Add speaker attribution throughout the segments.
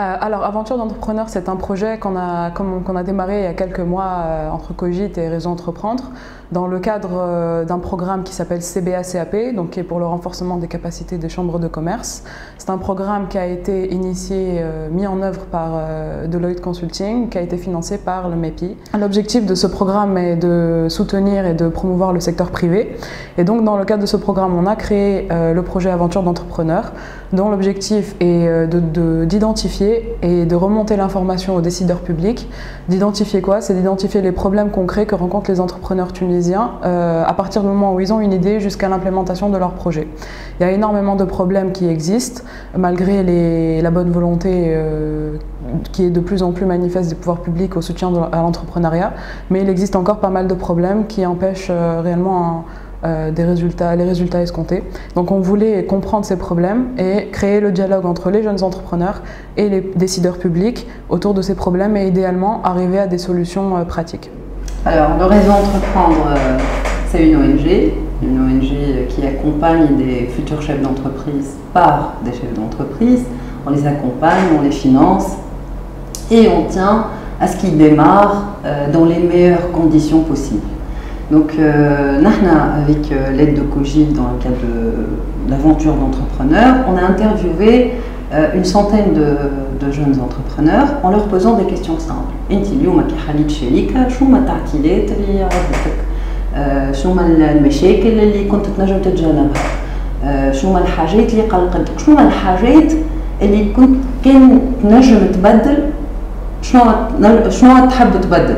Speaker 1: Alors, Aventure d'entrepreneur, c'est un projet qu'on a démarré il y a quelques mois entre Cogit et Réseau Entreprendre dans le cadre d'un programme qui s'appelle CBA-CAP, donc qui est pour le renforcement des capacités des chambres de commerce. C'est un programme qui a été initié, mis en œuvre par Deloitte Consulting, qui a été financé par le MEPI. L'objectif de ce programme est de soutenir et de promouvoir le secteur privé. Et donc, dans le cadre de ce programme, on a créé le projet Aventure d'entrepreneur, dont l'objectif est d'identifier et de remonter l'information aux décideurs publics. D'identifier quoi? C'est d'identifier les problèmes concrets que rencontrent les entrepreneurs tunisiens à partir du moment où ils ont une idée jusqu'à l'implémentation de leur projet. Il y a énormément de problèmes qui existent, malgré la bonne volonté qui est de plus en plus manifeste des pouvoirs publics au soutien à l'entrepreneuriat, mais il existe encore pas mal de problèmes qui empêchent réellement les résultats escomptés. Donc on voulait comprendre ces problèmes et créer le dialogue entre les jeunes entrepreneurs et les décideurs publics autour de ces problèmes et idéalement arriver à des solutions pratiques.
Speaker 2: Alors le Réseau Entreprendre, c'est une ONG qui accompagne des futurs chefs d'entreprise par des chefs d'entreprise. On les accompagne, on les finance et on tient à ce qu'ils démarrent dans les meilleures conditions possibles. Donc, avec l'aide de Cogit, dans le cadre de l'aventure d'entrepreneurs, on a interviewé une centaine de jeunes entrepreneurs en leur posant des questions simples. Inti اليوم كي حليت شركة شو هما التعطيلات اللي عرضتك؟ شو هما المشاكل اللي كنت تنجم تتجنبها؟ شو هما الحاجات اللي قلقتك؟ شو هما الحاجات اللي كان تنجم تبدل؟ شنو تحب تبدل؟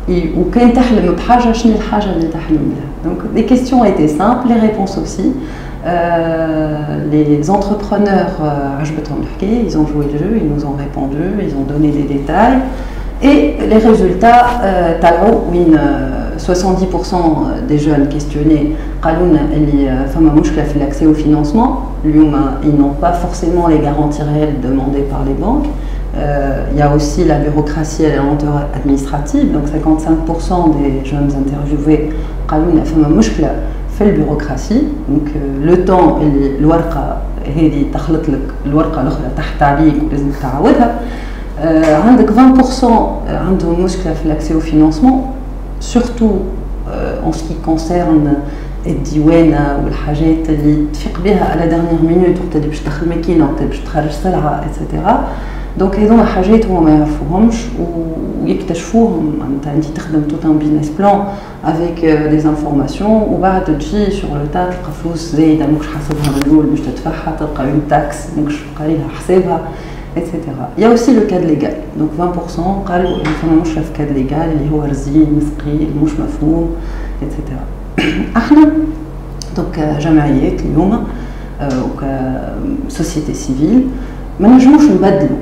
Speaker 2: Ou quand تحلم بحاجة شنو الحاجة اللي تحلم بها. Donc les questions étaient simples, les réponses aussi. Les entrepreneurs عجبتهم الحكاية, ils ont joué le jeu, ils nous ont répondu, ils ont donné des détails et les résultats طلعوا وين 70% des jeunes questionnés قالوا لنا اللي فما مشكلة في l'accès au financement. اليوم ils n'ont pas forcément les garanties réelles demandées par les banques. Il y a aussi la bureaucratie et la lenteur administrative, donc 55% des jeunes interviewés قالوا لنا فما مشكلة في البيروقراطية. donc le temps اللي الورقة هذه تخلط لك الورقة الأخرى تحت عليك ولازم تعاودها. عندك 20% عندهم مشكلة في l'accès au financement, surtout en ce qui concerne الديوانة والحاجات اللي تفيق بها على dernière minute وقت اللي باش تدخل ماكينة وقت اللي باش تخرج سلعة etc. دونك هذوما حاجات هما ما يعرفوهمش ويكتشفوهم. انت تخدم توت ان بيزنس بلان افيك دي انفورماسيون وبعد تجي شغل تاع تلقى فلوس زايده ماكش حاسبها من الاول باش تدفعها, تلقى اون تاكس ماكش قايلها حسابها ايتترا. يا اوسي لو كاد ليغال, دونك 20% قالوا اللي فما مشكله في كاد ليغال اللي هو رزين ثقيل مش مفهوم ايتترا. احنا دونك جمعيات اليوم وكسوسيتي سيفيل ما نجموش نبدلوا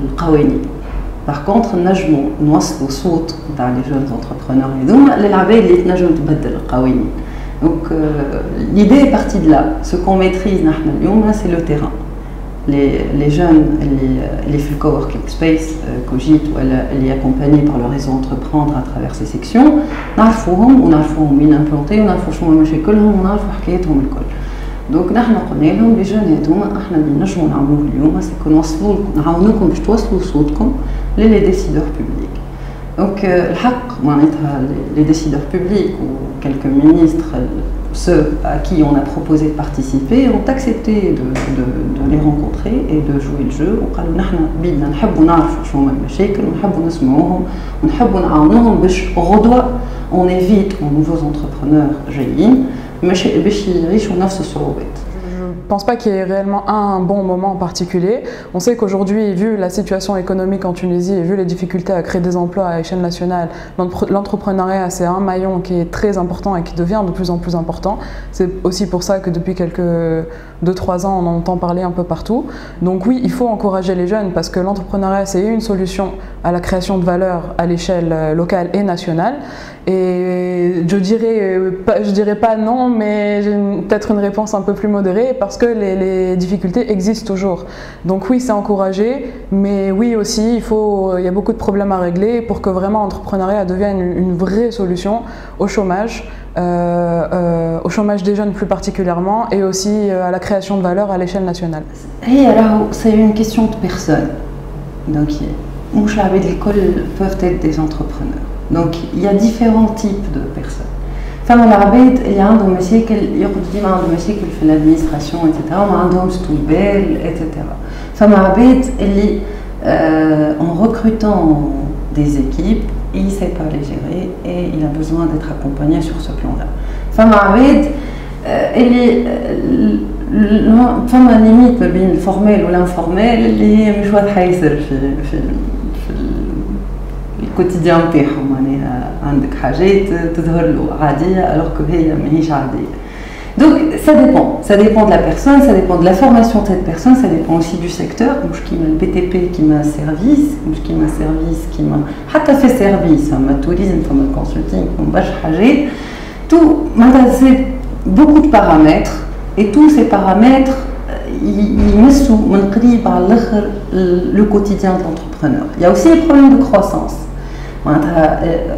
Speaker 2: القوانين. باغ كونطخ نجمو نوصلوا صوت نتاع لي جون انتربرونور هذوما للعباد اللي تنجم تبدل القوانين. دونك ليدي بارتي دو لا. سو كون ميتريز نحنا اليوم سي لو تيران. لي جون اللي في الكووركينغ سبيس كوجيت ولا اللي اكومباني بار لو ريزو انتربروندر اترافير سي سيكسيون نعرفوهم ونعرفوهم وين امبلونتي ونعرفوا شنو مشاكلهم ونعرفوا حكايتهم الكل. دونك نحن قلنا لهم لي جون هذوما احنا اللي نجموا نعملوه اليوم سكو نوصلوا نعاونوكم باش توصلوا صوتكم للي ديسيدور بوبليك. دونك الحق معناتها لي ديسيدور بوبليك و quelques ministres, ceux à qui on a proposé de participer, ont accepté de les rencontrer et de jouer le jeu. وقالوا نحن بدنا نحبوا نعرفوا شنو هما المشاكل ونحبوا نسمعوهم ونحبوا نعاونوهم باش غدوة on évite aux nouveaux entrepreneurs جايين باش يعيشوا نفس الصعوبات.
Speaker 1: Je ne pense pas qu'il y ait réellement un bon moment en particulier. On sait qu'aujourd'hui, vu la situation économique en Tunisie et vu les difficultés à créer des emplois à échelle nationale, l'entrepreneuriat c'est un maillon qui est très important et qui devient de plus en plus important. C'est aussi pour ça que depuis quelques 2-3 ans on en entend parler un peu partout. Donc oui, il faut encourager les jeunes parce que l'entrepreneuriat c'est une solution à la création de valeur à l'échelle locale et nationale. Et je dirais pas non, mais peut-être une réponse un peu plus modérée parce parce que les difficultés existent toujours. Donc oui, c'est encouragé, mais oui aussi, il y a beaucoup de problèmes à régler pour que vraiment l'entrepreneuriat devienne une vraie solution au chômage des jeunes plus particulièrement, et aussi à la création de valeur à l'échelle nationale.
Speaker 2: Et alors, c'est une question de personnes. Donc, mouch l'abed l'école peuvent être des entrepreneurs. Donc, il y a différents types de personnes. Femme l'abed, il y a un dossier qui fait l'administration, etc. Un dossier, etc. Femme l'abed, en recrutant des équipes, il ne sait pas les gérer et il a besoin d'être accompagné sur ce plan-là. Femme عبيد اللي فما ليميت ما بين الفورمال والانفورمال اللي مش واضحه ياسر في الكوتيديان تاعهم، معناها عندك حاجات تظهر له عاديه alors que هي ماهيش عاديه. Donc ça dépend de la personne, ça dépend de la formation de cette personne, ça dépend aussi du secteur. Moi qui m'a le BTP, qui m'a service, qui m'a حتى في service, ma tourisme, ma consulting, ma حاجات. Tout, c'est beaucoup de paramètres et tous ces paramètres ils mettent le quotidien de l'entrepreneur. Il y a aussi les problèmes de croissance.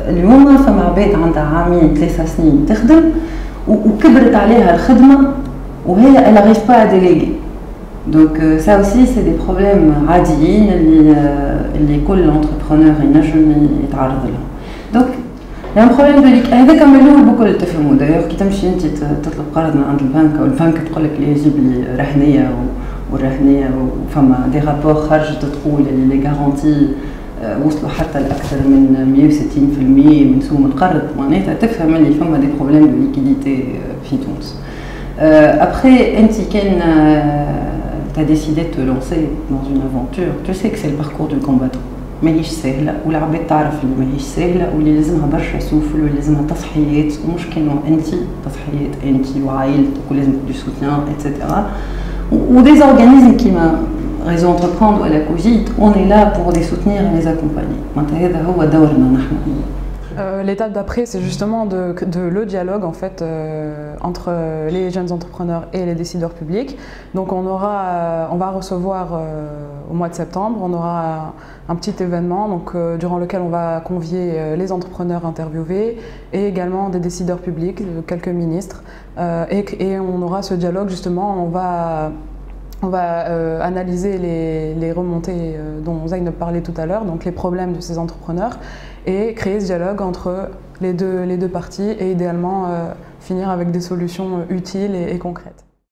Speaker 2: اليوم فما عباد عندها عامين 3 سنين تخدم وكبرت عليها الخدمة وهي elle n'arrive pas à déléguer. Donc ça aussi c'est des problèmes عاديين اللي كل entrepreneur ينجم يتعرض لهم. Donc il y a un problème de liquidité. هذا كما اللي الكل تفهموا. d'ailleurs كي تمشي انت تطلب قرض من عند البنك والبنك تقول لك اللي يجيب لي رهنيه والرهنيه وفما دي رابور خارجه تقول اللي لي غارونتي وصلوا حتى لاكثر من 160% من سوم القرض، معناتها تفهم اللي فما دي بروبليم دو ليكيديتي في تونس. Après انت كان tu as décidé de te lancer dans une aventure, tu sais que c'est le parcours du combattant. ماهيش سهله والعباد تعرف اللي ماهيش سهله واللي لازمها برشا سوفل واللي لازمها تضحيات، مش كانوا انت تضحيات انت وعائلتك ولازم دو سوتيان اتسيتيرا. ou des organismes qui m'a réseau entreprendre ou la COGIT, on est là pour les soutenir et les accompagner. هذا هو دورنا نحن.
Speaker 1: L'étape d'après, c'est justement le dialogue en fait, entre les jeunes entrepreneurs et les décideurs publics. Donc on va recevoir au mois de septembre, on aura un petit événement donc, durant lequel on va convier les entrepreneurs interviewés et également des décideurs publics, quelques ministres. Et on aura ce dialogue justement, on va analyser les remontées dont Zainab parlait tout à l'heure, donc les problèmes de ces entrepreneurs, et créer ce dialogue entre les deux parties et idéalement finir avec des solutions utiles et concrètes.